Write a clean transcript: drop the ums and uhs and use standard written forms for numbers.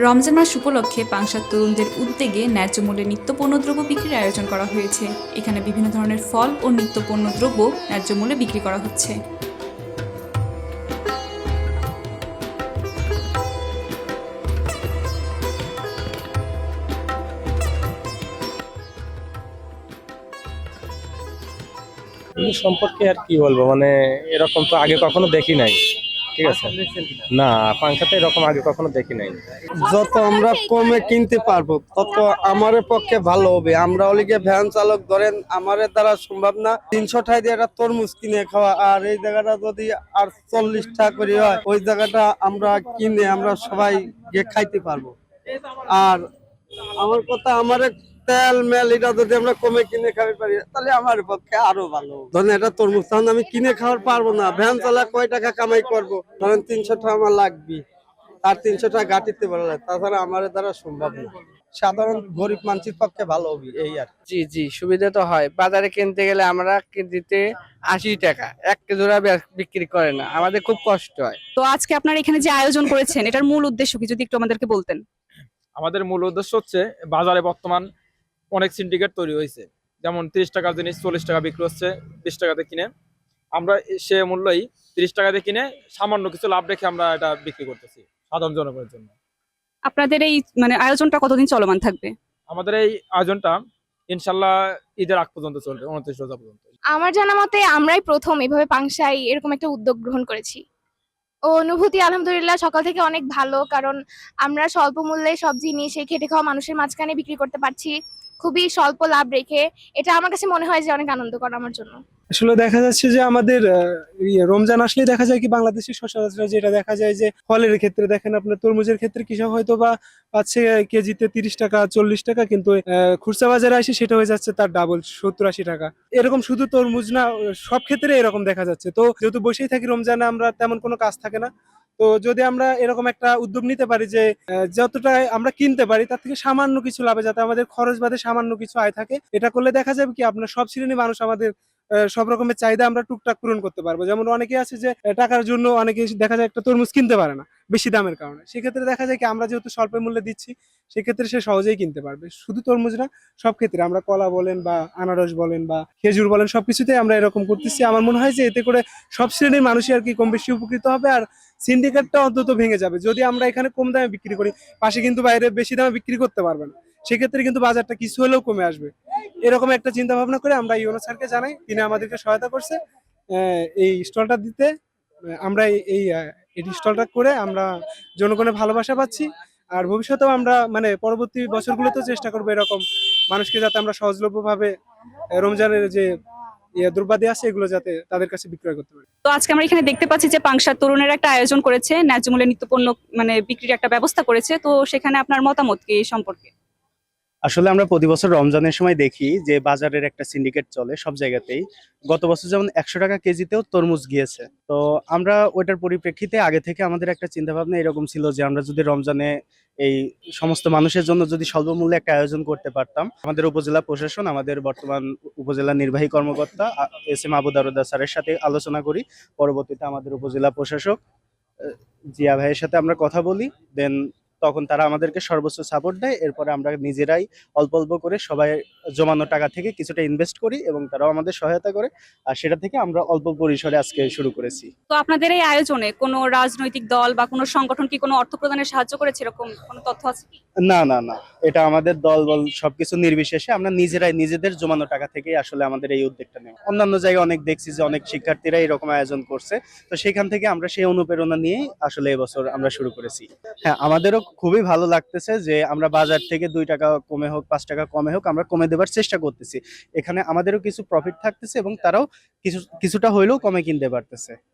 রমজান মাস উপলক্ষে পাংশার তরুণদের উদ্যোগে ন্যায্য মূল্যে নিত্য পণ্যদ্রব্য বিক্রির আয়োজন করা হয়েছে। এখানে বিভিন্ন ধরনের ফল ও নিত্য পণ্যদ্রব্য ন্যায্য মূল্যে বিক্রি করা হচ্ছে। এই সম্পর্কে আর কি বলবো, মানে এরকম তো আগে কখনো দেখি নাই। ঠিক আছে, না পাংখাতে এরকম আগে কখনো দেখি নাই। যত আমরা কমে কিনতে পারবো তত আমার পক্ষে ভালো হবে। আমরা ওলিকে ভ্যান চালক ধরেন আমার দ্বারা সম্ভব না 300 টাকা দিয়ে একটা তরমুজ কিনে খাওয়া, আর এই জায়গাটা যদি আর 40 টাকা করে হয় ওই জায়গাটা আমরা কিনে আমরা সবাই গিয়ে খাইতে পারবো। আর আমার কথা, আমার তেল মেল এটা যদি আমরা কমে কিনে খাওয়াতে পারি তাহলে আমার পক্ষে আরো ভালো। ধরেন এটা তরমুজ তখন আমি কিনে খাওয়ার পারবো না, ভ্যান চালা কয় টাকা কামাই করবো, ধরেন 300 টাকা আমার লাগবে, আর 300 টাকা গাটিতে বলা, তাছাড়া আমার দ্বারা সম্ভব না। সাধারণ গরিব মানুষের পক্ষে ভালো হবে এই আর কি। জি জি, সুবিধা তো হয়। বাজারে কিনতে গেলে আমরা কেজিতে 80 টাকা, এক কেজোড়া বিক্রি করে না, আমাদের খুব কষ্ট হয়। তো আজকে আপনারা এখানে যে আয়োজন করেছেন এটার মূল উদ্দেশ্য কি, যদি একটু আমাদেরকে বলতেন। আমাদের মূল উদ্দেশ্য হচ্ছে বাজারে বর্তমান অনেক সিন্ডিকেট তৈরি হয়েছে, যেমন 30 টাকার জিনিস 40 টাকা বিক্রি হচ্ছে 20 টাকাতে কিনে। আমরা সে মূল্যই 30 টাকাতে কিনে সামান্য কিছু লাভ রেখে আমরা এটা বিক্রি করতেছি সাধারণ জনগণের জন্য। আপনাদের এই আয়োজনটা কতদিন চলমান থাকবে? আমাদের এই আয়োজনটা ইনশাল্লাহ ঈদের আগ পর্যন্ত চলবে, 29 রোজা পর্যন্ত। আমার জানা মতে আমরাই প্রথম এভাবে পাংশায় এরকম একটা উদ্যোগ গ্রহণ করেছি। ও অনুভূতি আলহামদুলিল্লাহ সকাল থেকে অনেক ভালো, কারণ আমরা স্বল্প মূল্যে সব জিনিস এই খেটে খাওয়া মানুষের মাঝখানে বিক্রি করতে পারছি খুবই স্বল্প লাভ রেখে। এটা আমার কাছে মনে হয় যে অনেক আনন্দকর আমার জন্য। আসলে দেখা যাচ্ছে যে আমাদের রমজান আসলেই দেখা যায় কি বাংলাদেশের সচরাচর যেটা দেখা যায় যে ফলের ক্ষেত্রে দেখেন আপনার তরমুজের ক্ষেত্রে কৃষক হয়তো বা পাচ্ছে কেজিতে 30 টাকা 40 টাকা, কিন্তু খুচরা বাজারে আসে সেটা হয়ে যাচ্ছে তার ডাবল 70-80 টাকা। এরকম শুধু তরমুজ না, সব ক্ষেত্রে এরকম দেখা যাচ্ছে। তো যেহেতু বসেই থাকি রমজানে, আমরা তেমন কোনো কাজ থাকে না, তো যদি আমরা এরকম একটা উদ্যোগ নিতে পারি যে যতটা আমরা কিনতে পারি তার থেকে সামান্য কিছু লাভে যাতে আমাদের খরচ বাদে সামান্য কিছু আয় থাকে, এটা করলে দেখা যাবে কি আপনার সব শ্রেণীর মানুষ আমাদের সব রকমের চাহিদা আমরা টুকটাক পূরণ করতে পারবো। যেমন অনেকে আছে যে টাকার জন্য অনেকে দেখা যায় একটা তরমুজ কিনতে পারে না বেশি দামের কারণে, সেক্ষেত্রে দেখা যায় কি আমরা যেহেতু স্বল্প মূল্যে দিচ্ছি সেক্ষেত্রে সে সহজেই কিনতে পারবে। শুধু তরমুজ না, সব ক্ষেত্রে আমরা কলা বলেন বা আনারস বলেন বা খেজুর বলেন সবকিছুতেই আমরা এরকম করতেছি। আমার মনে হয় যে এতে করে সব শ্রেণীর মানুষই আর কি কম বেশি উপকৃত হবে, আর সিন্ডিকেটটা অন্তত ভেঙে যাবে। যদি আমরা এখানে কম দামে বিক্রি করি, পাশে কিন্তু বাইরে বেশি দামে বিক্রি করতে পারবে না, সেক্ষেত্রে কিন্তু বাজারটা কিছু হলেও কমে আসবে। এরকম একটা চিন্তা ভাবনা করে আমরা ইউনো স্যারকে জানাই, তিনি আমাদেরকে সহায়তা করছে এই স্টলটা দিতে। আমরা এই স্টলটা করে আমরা জনগণের ভালোবাসা পাচ্ছি, আর ভবিষ্যতেও আমরা পরবর্তী বছরগুলোতেও চেষ্টা করবো এরকম মানুষকে যাতে আমরা সহজলভ্য ভাবে রমজানের যে দ্রব্যাদি আছে এগুলো যাতে তাদের কাছে বিক্রয় করতে পারি। তো আজকে আমরা এখানে দেখতে পাচ্ছি যে পাংশার তরুণের একটা আয়োজন করেছে, ন্যায্য মূল্যে নিত্য পণ্য বিক্রির একটা ব্যবস্থা করেছে। তো সেখানে আপনার মতামত কি এই সম্পর্কে? আসলে আমরা প্রতি বছর রমজানের সময় দেখি যে বাজারের একটা সিন্ডিকেট চলে সব জায়গাতেই। গত বছর যেমন 100 টাকা কেজিতেও তরমুজ গিয়েছে। তো আমরা ওইটার পরিপ্রেক্ষিতে আগে থেকে আমাদের একটা চিন্তা ভাবনা এরকম ছিল যে আমরা যদি রমজানে এই সমস্ত মানুষের জন্য যদি স্বল্প মূল্যে একটা আয়োজন করতে পারতাম। আমাদের উপজেলা প্রশাসন, আমাদের বর্তমান উপজেলা নির্বাহী কর্মকর্তা এস এম আবু দারুদা স্যারের সাথে আলোচনা করি। পরবর্তীতে আমাদের উপজেলা প্রশাসক জিয়া ভাইয়ের সাথে আমরা কথা বলি, দেন তখন তারা আমাদেরকে সর্বোচ্চ সাপোর্ট দেয়। এরপরে আমরা নিজেরাই অল্প অল্প করে সবাই জমানো টাকা থেকে কিছুটা ইনভেস্ট করি এবং তারাও আমাদের সহায়তা করে, আর সেটা থেকে আমরা অল্প পরিসরে আজকে শুরু করেছি। তো আপনাদের এই আয়োজনে কোনো রাজনৈতিক দল বা কোনো সংগঠন কি কোনো অর্থ প্রদানে সাহায্য করেছে, এরকম কোনো তথ্য আছে কি? না না না, এটা আমাদের দল বল সবকিছু নির্বিশেষে আমরা নিজেরাই নিজেদের জমানো টাকা থেকেই আসলে আমাদের এই উদ্যোগটা নেই। অন্যান্য জায়গায় অনেক দেখছি যে অনেক শিক্ষার্থীরা এরকম আয়োজন করছে, তো সেখান থেকে আমরা সেই অনুপ্রেরণা নিয়েই আসলে এবছর আমরা শুরু করেছি। হ্যাঁ, আমাদেরও খুবই ভালো লাগতেছে যে আমরা বাজার থেকে 2 টাকা কমে হোক 5 টাকা কমে হোক আমরা কমে দেওয়ার চেষ্টা করতেছি। এখানে আমাদেরও কিছু প্রফিট থাকতেছে এবং তারাও কিছুটা হইলেও কমে কিনতে পারতেছে।